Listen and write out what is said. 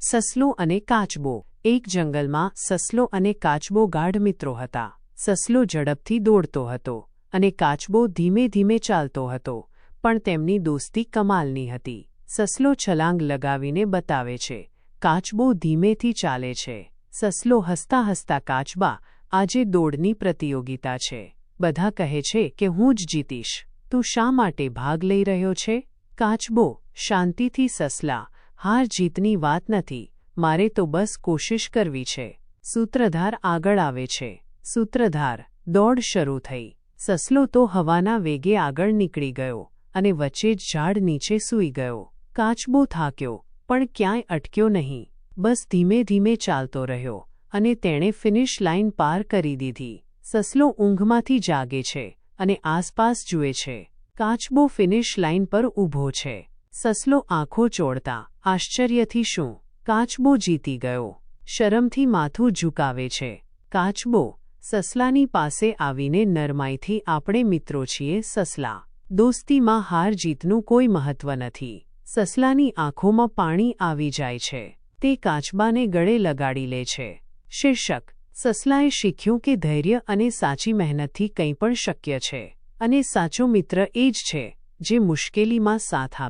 સસલો અને કાચબો। એક જંગલમાં સસલો અને કાચબો ગાઢ મિત્રો હતા। સસલો ઝડપથી દોડતો હતો અને કાચબો ધીમે ધીમે ચાલતો હતો, પણ તેમની દોસ્તી કમાલની હતી। સસલો છલાંગ લગાવીને બતાવે છે, કાચબો ધીમેથી ચાલે છે। સસલો હસતા હસતા, કાચબા, આજે દોડની પ્રતિયોગિતા છે। બધા કહે છે કે હું જ જીતીશ। તું શા માટે ભાગ લઈ રહ્યો છે? કાચબો શાંતિથી, સસલા, હાર જીતની વાત નથી, મારે તો બસ કોશિશ કરવી છે। સૂત્રધાર આગળ આવે છે। સૂત્રધાર, દોડ શરૂ થઈ। સસલો તો હવાના વેગે આગળ નીકળી ગયો અને વચ્ચે જ ઝાડ નીચે સૂઈ ગયો। કાચબો થાક્યો પણ ક્યાંય અટક્યો નહીં, બસ ધીમે ધીમે ચાલતો રહ્યો અને તેણે ફિનિશ લાઇન પાર કરી દીધી। સસલો ઊંઘમાંથી જાગે છે અને આસપાસ જુએ છે। કાચબો ફિનિશ લાઇન પર ઊભો છે। સસલો આંખો ચોળતા, આશ્ચર્યથી, શું? કાચબો જીતી ગયો? શરમથી માથું ઝુકાવે છે। કાચબો સસલાની પાસે આવીને નરમાઈથી, આપણે મિત્રો છીએ સસલા, દોસ્તીમાં હાર જીતનું કોઈ મહત્વ નથી। સસલાની આંખોમાં પાણી આવી જાય છે। તે કાચબાને ગળે લગાડી લે છે। શીર્ષક: સસલાએ શીખ્યું કે ધૈર્ય અને સાચી મહેનતથી કંઈ પણ શક્ય છે, અને સાચો મિત્ર એ જ છે જે મુશ્કેલીમાં સાથ આપે।